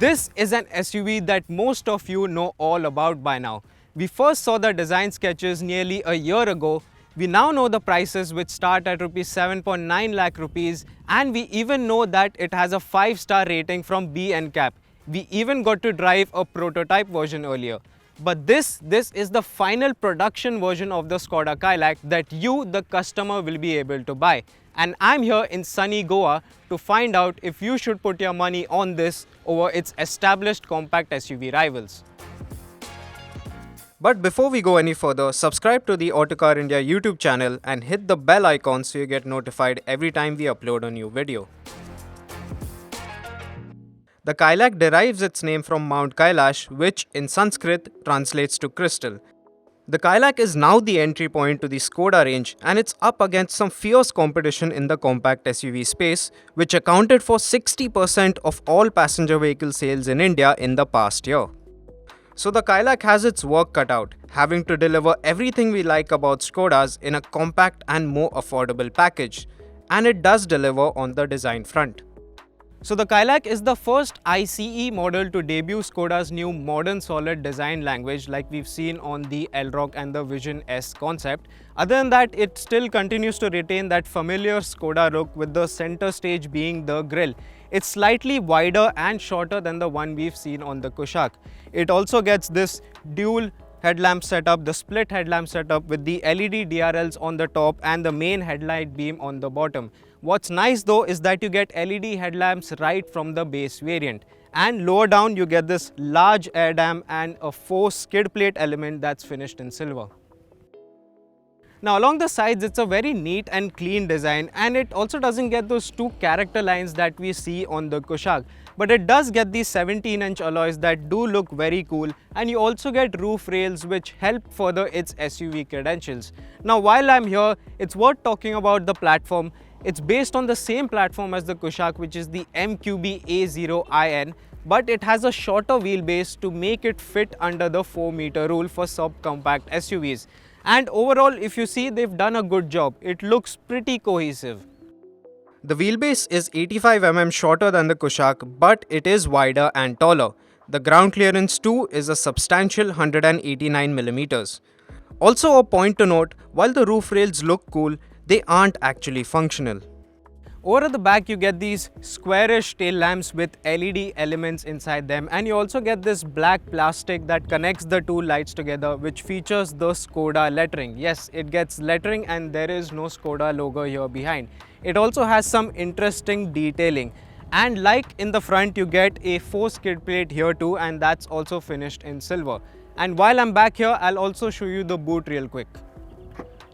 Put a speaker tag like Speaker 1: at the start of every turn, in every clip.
Speaker 1: This is an SUV that most of you know all about by now. We first saw the design sketches nearly a year ago. We now know the prices, which start at rupees 7.9 lakh rupees, and we even know that it has a 5-star rating from B NCAP. We even got to drive a prototype version earlier. But this is the final production version of the Skoda Kylaq that you, the customer, will be able to buy. And I'm here in sunny Goa to find out if you should put your money on this over its established compact SUV rivals. But before we go any further, subscribe to the Autocar India YouTube channel and hit the bell icon so you get notified every time we upload a new video. The Kylaq derives its name from Mount Kailash, which in Sanskrit translates to crystal. The Kylaq is now the entry point to the Skoda range, and it's up against some fierce competition in the compact SUV space, which accounted for 60% of all passenger vehicle sales in India in the past year. So the Kylaq has its work cut out, having to deliver everything we like about Skodas in a compact and more affordable package. And it does deliver on the design front. So the Kylaq is the first ICE model to debut Skoda's new modern solid design language like we've seen on the Elroq and the Vision S concept. Other than that, it still continues to retain that familiar Skoda look, with the center stage being the grille. It's slightly wider and shorter than the one we've seen on the Kushaq. It also gets this dual headlamp setup, the split headlamp setup with the LED DRLs on the top and the main headlight beam on the bottom. What's nice though is that you get LED headlamps right from the base variant, and lower down you get this large air dam and a 4 skid plate element that's finished in silver. Now along the sides, it's a very neat and clean design, and it also doesn't get those 2 character lines that we see on the Kushaq. But it does get these 17-inch alloys that do look very cool, and you also get roof rails which help further its SUV credentials. Now while I'm here, it's worth talking about the platform. It's based on the same platform as the Kushaq, which is the MQB A0iN, but it has a shorter wheelbase to make it fit under the 4-meter rule for subcompact SUVs. And overall, if you see, they've done a good job. It looks pretty cohesive. The wheelbase is 85 mm shorter than the Kushaq, but it is wider and taller. The ground clearance too is a substantial 189 mm. Also a point to note, while the roof rails look cool, they aren't actually functional. Over at the back, you get these squarish tail lamps with LED elements inside them, and you also get this black plastic that connects the 2 lights together, which features the Skoda lettering. Yes, it gets lettering and there is no Skoda logo here behind. It also has some interesting detailing, and like in the front, you get a 4 skid plate here too, and that's also finished in silver. And while I'm back here, I'll also show you the boot real quick.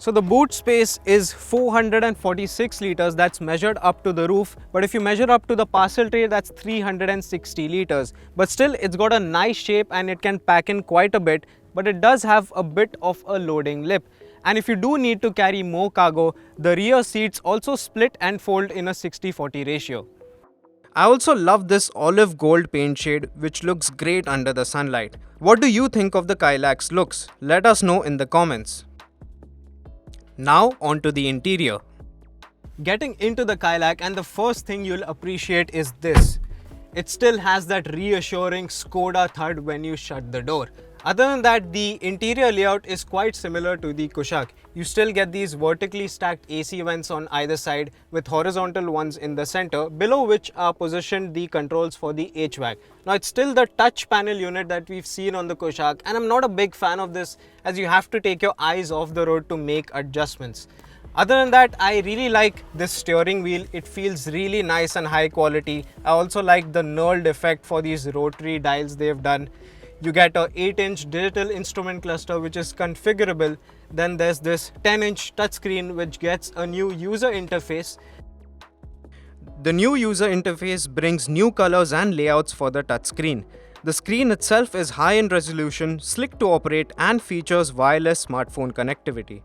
Speaker 1: So the boot space is 446 litres, that's measured up to the roof, but if you measure up to the parcel tray, that's 360 litres. But still, it's got a nice shape and it can pack in quite a bit, but it does have a bit of a loading lip. And if you do need to carry more cargo, the rear seats also split and fold in a 60-40 ratio. I also love this olive gold paint shade, which looks great under the sunlight. What do you think of the Kylaq's looks? Let us know in the comments. Now onto the interior. Getting into the Kylaq, and the first thing you'll appreciate is this. It still has that reassuring Skoda thud when you shut the door. Other than that, the interior layout is quite similar to the Kushaq. You still get these vertically stacked AC vents on either side with horizontal ones in the center, below which are positioned the controls for the HVAC. Now it's still the touch panel unit that we've seen on the Kushaq, and I'm not a big fan of this as you have to take your eyes off the road to make adjustments. Other than that, I really like this steering wheel. It feels really nice and high quality. I also like the knurled effect for these rotary dials they've done. You get a 8-inch digital instrument cluster which is configurable. Then there's this 10-inch touchscreen which gets a new user interface. The new user interface brings new colors and layouts for the touchscreen. The screen itself is high in resolution, slick to operate, and features wireless smartphone connectivity.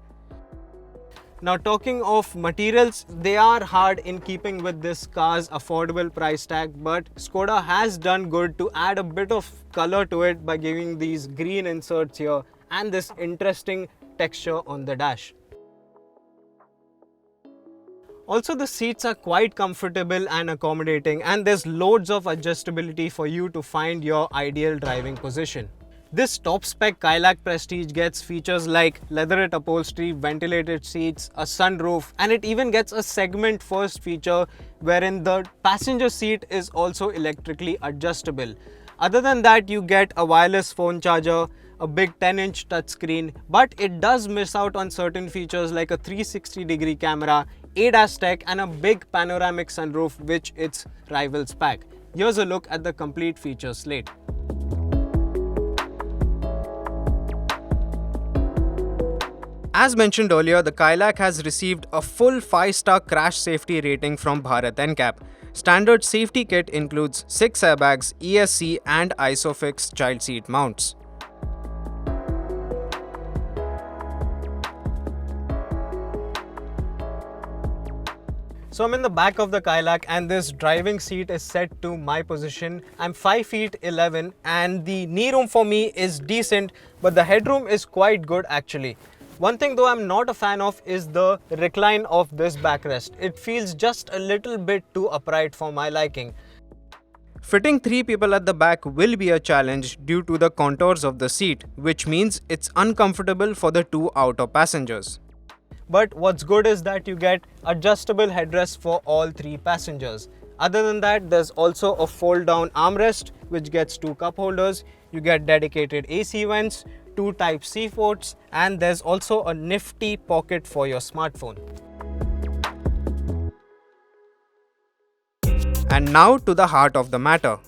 Speaker 1: Now talking of materials, they are hard in keeping with this car's affordable price tag, but Skoda has done good to add a bit of color to it by giving these green inserts here and this interesting texture on the dash. Also, the seats are quite comfortable and accommodating, and there's loads of adjustability for you to find your ideal driving position. This top spec Kylaq Prestige gets features like leatherette upholstery, ventilated seats, a sunroof, and it even gets a segment first feature wherein the passenger seat is also electrically adjustable. Other than that, you get a wireless phone charger, a big 10-inch touchscreen, but it does miss out on certain features like a 360-degree camera, ADAS tech, and a big panoramic sunroof which its rivals pack. Here's a look at the complete feature slate. As mentioned earlier, the Kylaq has received a full 5-star crash safety rating from Bharat NCAP. Standard safety kit includes 6 airbags, ESC and ISOFIX child seat mounts. So I'm in the back of the Kylaq and this driving seat is set to my position. I'm 5 feet 11 and the knee room for me is decent, but the headroom is quite good actually. One thing though I'm not a fan of is the recline of this backrest. It feels just a little bit too upright for my liking. Fitting 3 people at the back will be a challenge due to the contours of the seat, which means it's uncomfortable for the 2 outer passengers. But what's good is that you get adjustable headrests for all 3 passengers. Other than that, there's also a fold down armrest which gets 2 cup holders. You get dedicated AC vents, 2 Type-C ports, and there's also a nifty pocket for your smartphone. And now to the heart of the matter.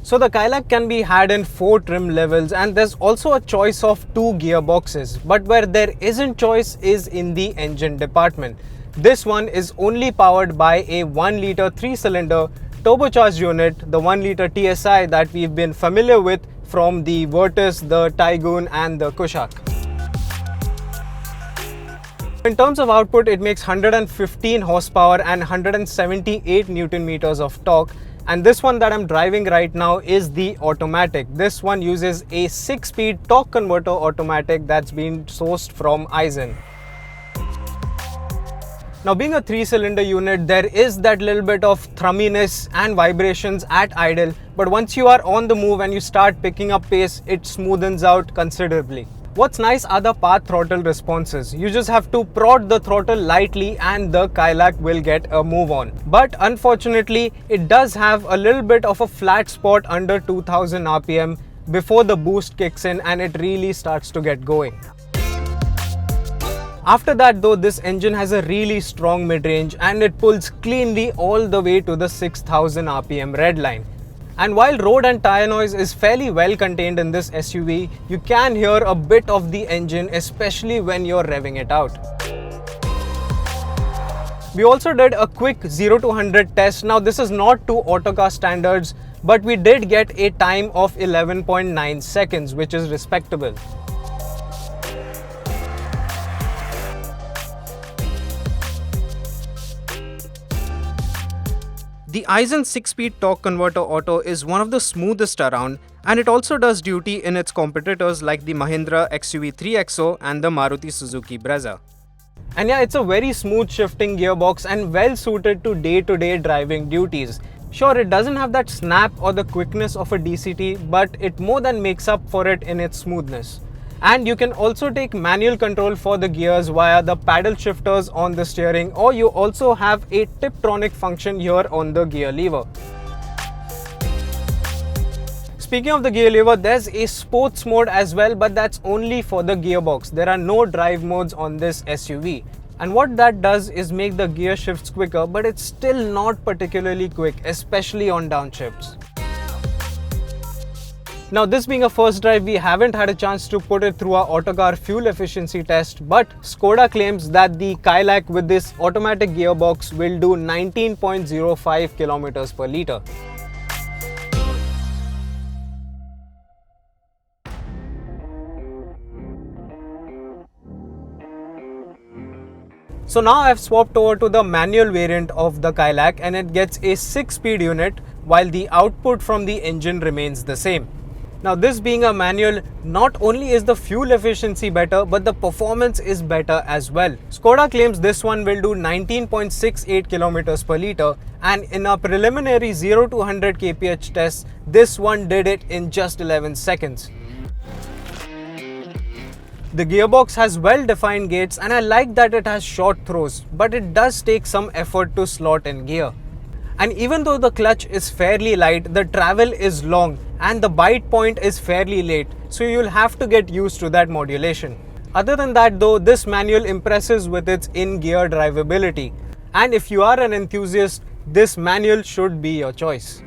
Speaker 1: So the Kylaq can be had in 4 trim levels and there's also a choice of 2 gearboxes, but where there isn't choice is in the engine department. This one is only powered by a 1-litre 3-cylinder turbocharged unit, the 1-litre TSI that we've been familiar with from the Virtus, the Taygun and the Kushaq. In terms of output, it makes 115 horsepower and 178 Newton meters of torque. And this one that I'm driving right now is the automatic. This one uses a 6-speed torque converter automatic that's been sourced from Aisin. Now being a 3-cylinder unit, there is that little bit of thrumminess and vibrations at idle, but once you are on the move and you start picking up pace, it smoothens out considerably. What's nice are the path throttle responses. You just have to prod the throttle lightly and the Kylaq will get a move on. But unfortunately, it does have a little bit of a flat spot under 2000 RPM before the boost kicks in and it really starts to get going. After that though, this engine has a really strong mid-range and it pulls cleanly all the way to the 6000 RPM red line. And while road and tyre noise is fairly well contained in this SUV, you can hear a bit of the engine, especially when you're revving it out. We also did a quick 0 to 100 test. Now this is not to Autocar standards, but we did get a time of 11.9 seconds, which is respectable. The Aisin 6-speed torque converter auto is one of the smoothest around, and it also does duty in its competitors like the Mahindra XUV 3XO and the Maruti Suzuki Brezza. And yeah, it's a very smooth shifting gearbox and well suited to day-to-day driving duties. Sure, it doesn't have that snap or the quickness of a DCT, but it more than makes up for it in its smoothness. And you can also take manual control for the gears via the paddle shifters on the steering, or you also have a Tiptronic function here on the gear lever. Speaking of the gear lever, there's a sports mode as well, but that's only for the gearbox. There are no drive modes on this SUV. And what that does is make the gear shifts quicker, but it's still not particularly quick, especially on downshifts. Now this being a first drive, we haven't had a chance to put it through our Autocar fuel efficiency test, but Skoda claims that the Kylaq with this automatic gearbox will do 19.05 kilometers per litre. So now I've swapped over to the manual variant of the Kylaq and it gets a 6-speed unit while the output from the engine remains the same. Now this being a manual, not only is the fuel efficiency better, but the performance is better as well. Skoda claims this one will do 19.68 km per litre, and in a preliminary 0 to 100 kph test, this one did it in just 11 seconds. The gearbox has well-defined gates, and I like that it has short throws, but it does take some effort to slot in gear. And even though the clutch is fairly light, the travel is long and the bite point is fairly late, so you'll have to get used to that modulation. Other than that though, this manual impresses with its in-gear drivability, and if you are an enthusiast, this manual should be your choice.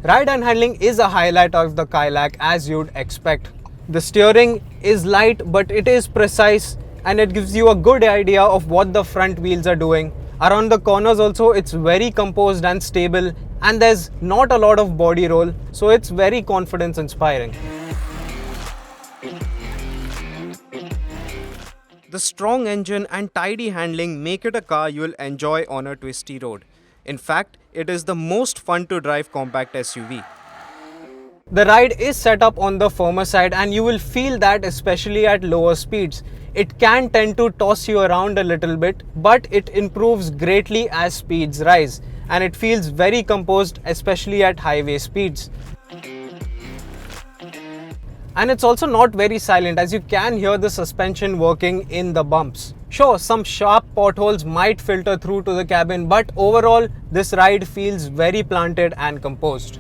Speaker 1: Ride and handling is a highlight of the Kylaq, as you'd expect. The steering is light, but it is precise, and it gives you a good idea of what the front wheels are doing. Around the corners also, it's very composed and stable, and there's not a lot of body roll, so it's very confidence inspiring. The strong engine and tidy handling make it a car you'll enjoy on a twisty road. In fact, it is the most fun to drive compact SUV. The ride is set up on the firmer side, and you will feel that especially at lower speeds. It can tend to toss you around a little bit, but it improves greatly as speeds rise, and it feels very composed, especially at highway speeds. And it's also not very silent, as you can hear the suspension working in the bumps. Sure, some sharp potholes might filter through to the cabin, but overall, this ride feels very planted and composed.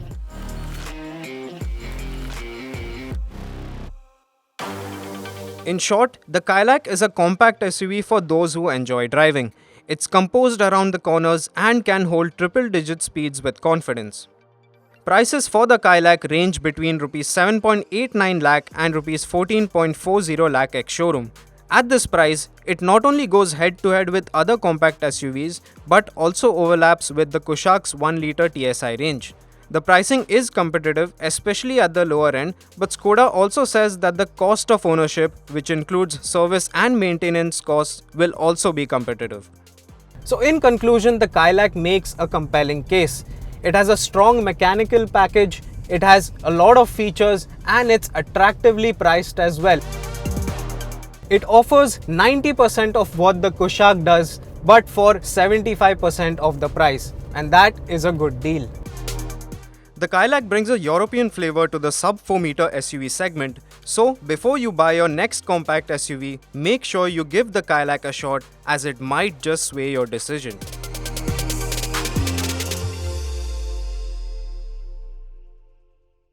Speaker 1: In short, the Kylaq is a compact SUV for those who enjoy driving. It's composed around the corners and can hold triple-digit speeds with confidence. Prices for the Kylaq range between Rs 7.89 lakh and Rs 14.40 lakh ex-showroom. At this price, it not only goes head-to-head with other compact SUVs, but also overlaps with the Kushaq's 1-litre TSI range. The pricing is competitive, especially at the lower end, but Skoda also says that the cost of ownership, which includes service and maintenance costs, will also be competitive. So in conclusion, the Kylaq makes a compelling case. It has a strong mechanical package, it has a lot of features, and it's attractively priced as well. It offers 90% of what the Kushaq does, but for 75% of the price, and that is a good deal. The Kylaq brings a European flavor to the sub-4 meter SUV segment, so before you buy your next compact SUV, make sure you give the Kylaq a shot, as it might just sway your decision.